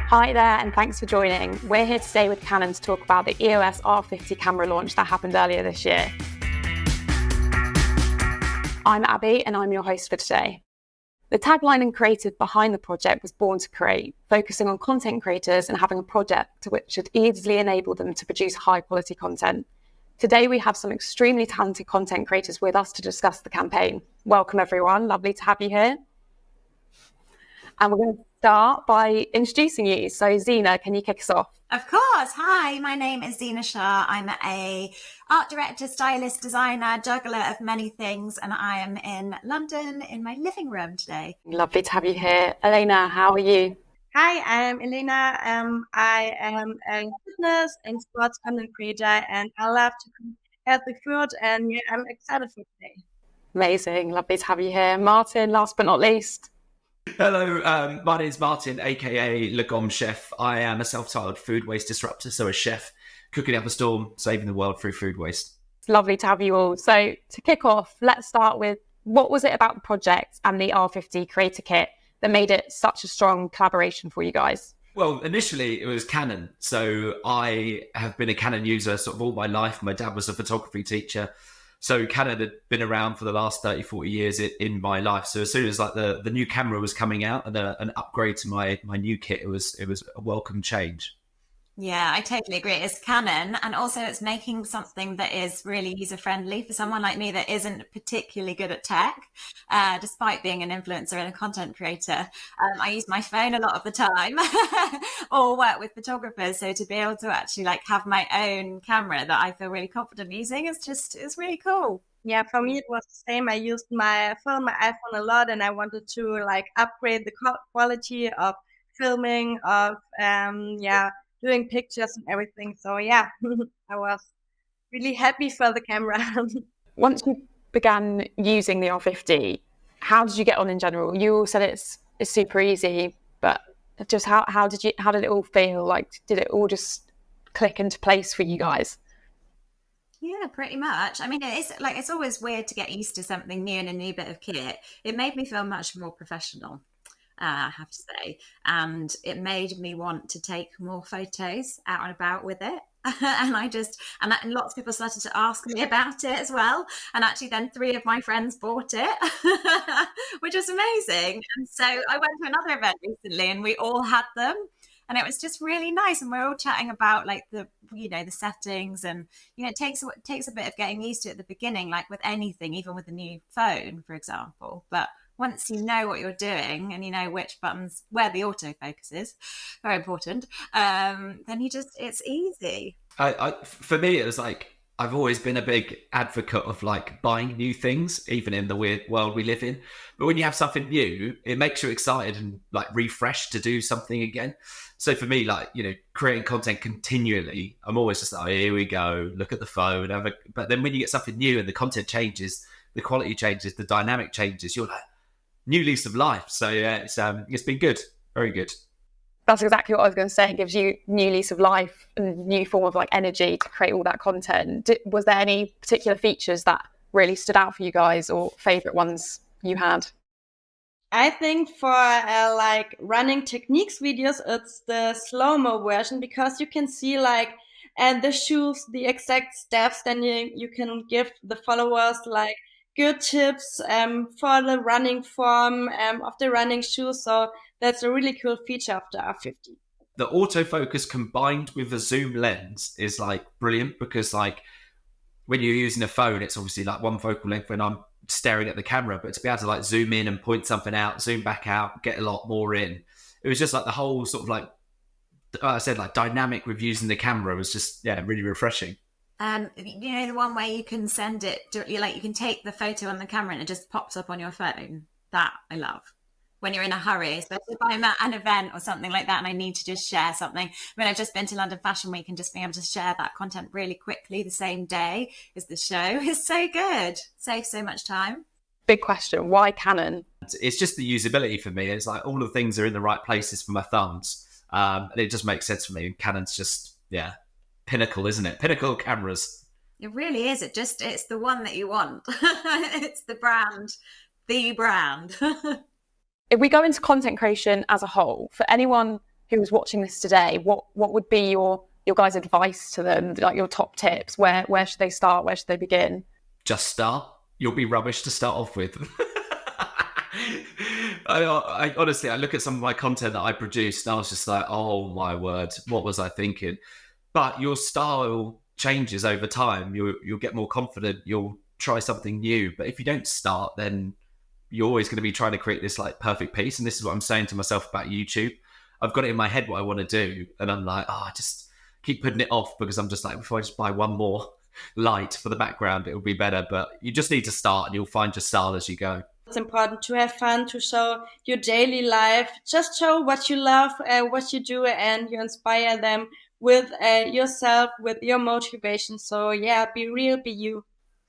Hi there, and thanks for joining. We're here today with Canon to talk about the EOS R50 camera launch that happened earlier this year. I'm Abbie, and I'm your host for today. The tagline and creative behind the project was born to create, focusing on content creators and having a project which should easily enable them to produce high-quality content. Today, we have some extremely talented content creators with us to discuss the campaign. Welcome, everyone. Lovely to have you here. And we're going to start by introducing you. So, Zena, can you kick us off? Of course. Hi, my name is Zena Shah. I'm a art director, stylist, designer, juggler of many things, and I am in London in my living room today. Lovely to have you here. Elena, how are you? Hi, I'm Elena. I am a fitness and sports content creator, and I love to cook healthy food, and yeah, I'm excited for today. Amazing. Lovely to have you here. Martin, last but not least. Hello, my name is Martin, aka Le Gomme Chef. I am a self-titled food waste disruptor, so a chef cooking up a storm, saving the world through food waste. It's lovely to have you all. So to kick off, let's start with what was it about the project and the R50 creator kit that made it such a strong collaboration for you guys? Well, initially it was Canon. So I have been a Canon user sort of all my life. My dad was a photography teacher. So Canon had been around for the last 30, 40 years in my life. So as soon as like the new camera was coming out and an upgrade to my new kit, it was a welcome change. Yeah, I totally agree. It's Canon, and also it's making something that is really user-friendly for someone like me that isn't particularly good at tech, despite being an influencer and a content creator. I use my phone a lot of the time or work with photographers. So to be able to actually like have my own camera that I feel really confident using it's really cool. Yeah, for me it was the same. I used my phone, my iPhone a lot, and I wanted to like upgrade the quality of filming, of doing pictures and everything. So yeah, I was really happy for the camera. Once you began using the R50, how did you get on in general? You all said it's super easy, but just how did it all feel? Like, did it all just click into place for you guys? Yeah, pretty much. I mean, it's always weird to get used to something new and a new bit of kit. It made me feel much more professional, I have to say, and it made me want to take more photos out and about with it. And lots of people started to ask me about it as well. And actually then 3 of my friends bought it, which was amazing. And so I went to another event recently and we all had them. And it was just really nice. And we're all chatting about like the settings, and, it takes a bit of getting used to it at the beginning, like with anything, even with a new phone, for example. But once you know what you're doing and you know which buttons, where the autofocus is, very important, then it's easy. For me, it was like, I've always been a big advocate of like buying new things, even in the weird world we live in. But when you have something new, it makes you excited and like refreshed to do something again. So for me, like, creating content continually, I'm always just like, oh, here we go, look at the phone. But then when you get something new and the content changes, the quality changes, the dynamic changes, you're like, new lease of life. So yeah, it's been good, very good. That's exactly what I was going to say. It gives you new lease of life and a new form of like energy to create all that content. Was there any particular features that really stood out for you guys, or favorite ones you had? I think for like running techniques videos, it's the slow-mo version, because you can see like the shoes, the exact steps. Then you can give the followers like good tips for the running form of the running shoes. So that's a really cool feature of the R50. The autofocus combined with a zoom lens is like brilliant, because like when you're using a phone, it's obviously like one focal length when I'm staring at the camera, but to be able to like zoom in and point something out, zoom back out, get a lot more in. It was just like the whole sort of like I said, like dynamic with using the camera was just really refreshing. The one where you can send it directly, like you can take the photo on the camera and it just pops up on your phone. That I love. When you're in a hurry, especially if I'm at an event or something like that and I need to just share something. I mean, I've just been to London Fashion Week, and just being able to share that content really quickly the same day as the show is so good. Saves so much time. Big question, why Canon? It's just the usability for me. It's like all the things are in the right places for my thumbs. And it just makes sense for me. And Canon's just, pinnacle, isn't it? Pinnacle cameras. It really is. It's the one that you want. It's the brand. If we go into content creation as a whole, for anyone who was watching this today, what would be your guys' advice to them, like your top tips? Where should they start? Where should they begin? Just start. You'll be rubbish to start off with. I honestly, I look at some of my content that I produced and I was just like, oh my word, what was I thinking? But your style changes over time. You'll get more confident. You'll try something new. But if you don't start, then you're always going to be trying to create this like perfect piece. And this is what I'm saying to myself about YouTube. I've got it in my head what I want to do. And I'm like, I just keep putting it off because I'm just like, if I just buy one more light for the background, it'll be better. But you just need to start and you'll find your style as you go. It's important to have fun, to show your daily life. Just show what you love, what you do, and you inspire them with yourself, with your motivation. So yeah, be real, be you.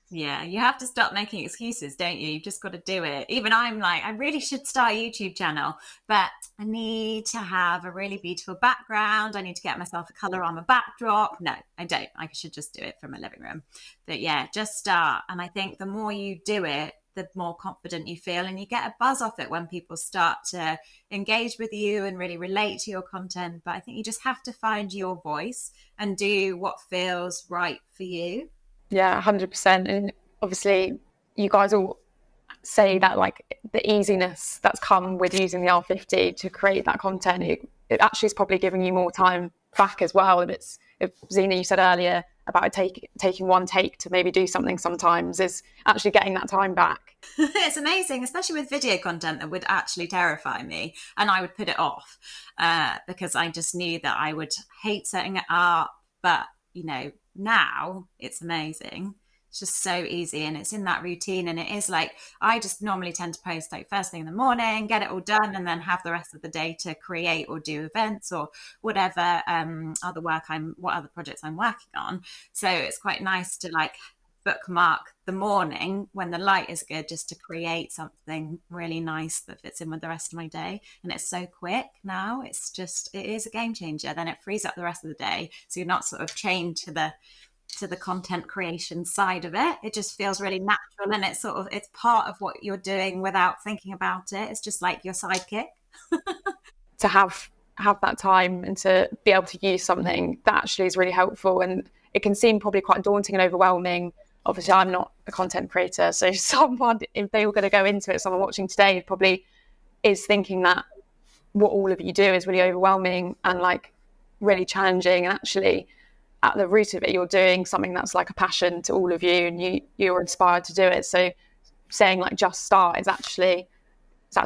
Yeah, you have to stop making excuses, don't you? You've just got to do it. Even I'm like, I really should start a YouTube channel, but I need to have a really beautiful background. I need to get myself a colorama backdrop. No, I don't. I should just do it from my living room. But yeah, just start. And I think the more you do it, the more confident you feel, and you get a buzz off it when people start to engage with you and really relate to your content. But I think you just have to find your voice and do what feels right for you. Yeah, 100%. And obviously you guys all say that like the easiness that's come with using the R50 to create that content, it actually is probably giving you more time back as well. And if Zena, you said earlier about taking one take to maybe do something sometimes, is actually getting that time back. It's amazing, especially with video content that would actually terrify me, and I would put it off because I just knew that I would hate setting it up. But now it's amazing. It's just so easy, and it's in that routine. And it is like, I just normally tend to post like first thing in the morning, get it all done, and then have the rest of the day to create or do events or whatever what other projects I'm working on. So it's quite nice to like bookmark the morning when the light is good, just to create something really nice that fits in with the rest of my day. And it's so quick now. It is a game changer. Then it frees up the rest of the day, so you're not sort of chained to the content creation side of it. It just feels really natural, and it's part of what you're doing without thinking about it. It's just like your sidekick. To have that time and to be able to use something that actually is really helpful. And it can seem probably quite daunting and overwhelming. Obviously, I'm not a content creator, so someone, if they were going to go into it, someone watching today probably is thinking that what all of you do is really overwhelming and like really challenging. And actually, at the root of it, you're doing something that's like a passion to all of you, and you're inspired to do it. So saying like just start is actually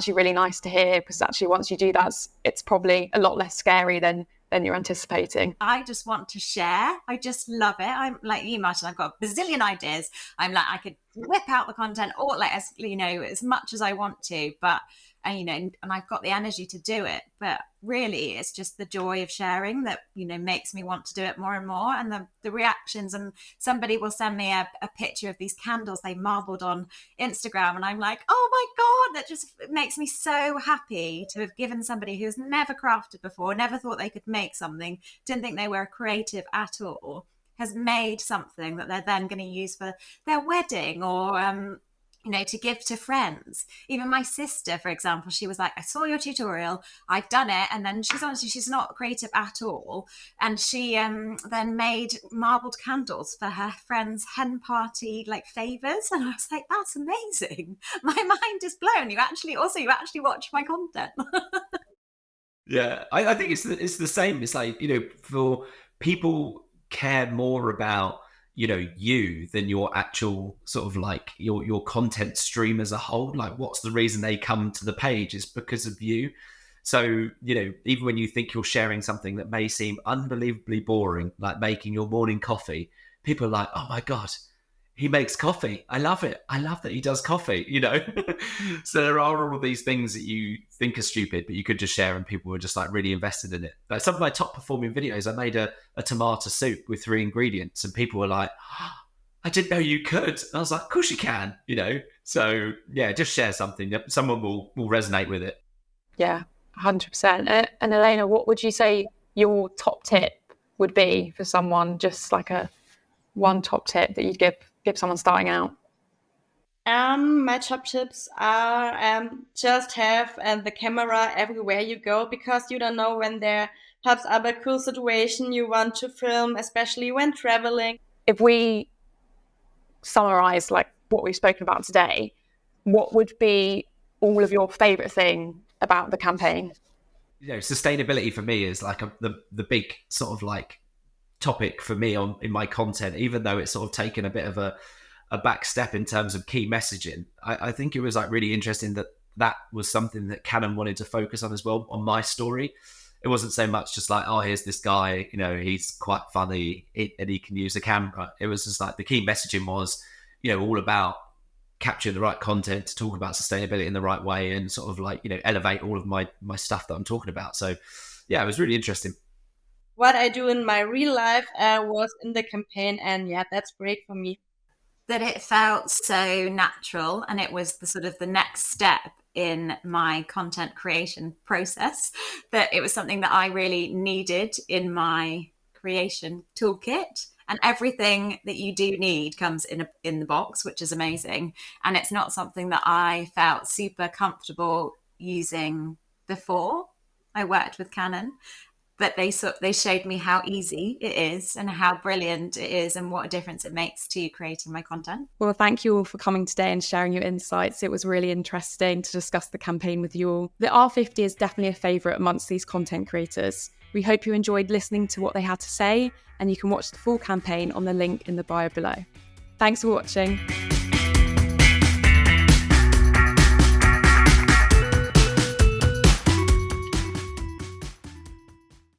really nice to hear, because actually once you do that, it's probably a lot less scary than you're anticipating. I just want to share. I just love it. I'm like you, Martin. I've got a bazillion ideas. I'm like, I could whip out the content or like as much as I want to, but and I've got the energy to do it. But really, it's just the joy of sharing that makes me want to do it more and more. And the reactions, and somebody will send me a picture of these candles they marbled on Instagram, and I'm like, oh my god, that just makes me so happy to have given somebody who's never crafted before, never thought they could make something, didn't think they were creative at all, has made something that they're then going to use for their wedding or to give to friends. Even my sister, for example, she was like, I saw your tutorial, I've done it. And then she's not creative at all. And she then made marbled candles for her friend's hen party, like favors. And I was like, that's amazing. My mind is blown. You actually watch my content. Yeah, I think it's the same. It's like, for people care more about you than your actual sort of like your content stream as a whole. Like, what's the reason they come to the page? Is because of you. So even when you think you're sharing something that may seem unbelievably boring, like making your morning coffee, people are like, oh my god, he makes coffee, I love it, I love that he does coffee. So there are all of these things that you think are stupid, but you could just share and people were just like really invested in it. Like some of my top performing videos, I made a tomato soup with 3 ingredients, and people were like, oh, I didn't know you could. And I was like, of course you can. So yeah, just share something, someone will resonate with it. Yeah, 100%. And Elena, what would you say your top tip would be for someone, just like one top tip that you'd give someone starting out? My top tips are just have the camera everywhere you go, because you don't know when there pops up a cool situation you want to film, especially when traveling. If we summarize like what we've spoken about today, what would be all of your favorite thing about the campaign? Sustainability for me is like the big sort of like topic for me in my content, even though it's sort of taken a bit of a back step in terms of key messaging. I think it was like really interesting that was something that Canon wanted to focus on as well on my story. It wasn't so much just like, oh, here's this guy, he's quite funny and he can use a camera. It was just like the key messaging was, all about capturing the right content to talk about sustainability in the right way and sort of like, elevate all of my stuff that I'm talking about. So yeah, it was really interesting. What I do in my real life was in the campaign, and yeah, that's great for me. That it felt so natural, and it was the sort of the next step in my content creation process, that it was something that I really needed in my creation toolkit. And everything that you do need comes in the box, which is amazing. And it's not something that I felt super comfortable using before I worked with Canon. But they showed me how easy it is and how brilliant it is and what a difference it makes to creating my content. Well, thank you all for coming today and sharing your insights. It was really interesting to discuss the campaign with you all. The R50 is definitely a favourite amongst these content creators. We hope you enjoyed listening to what they had to say, and you can watch the full campaign on the link in the bio below. Thanks for watching.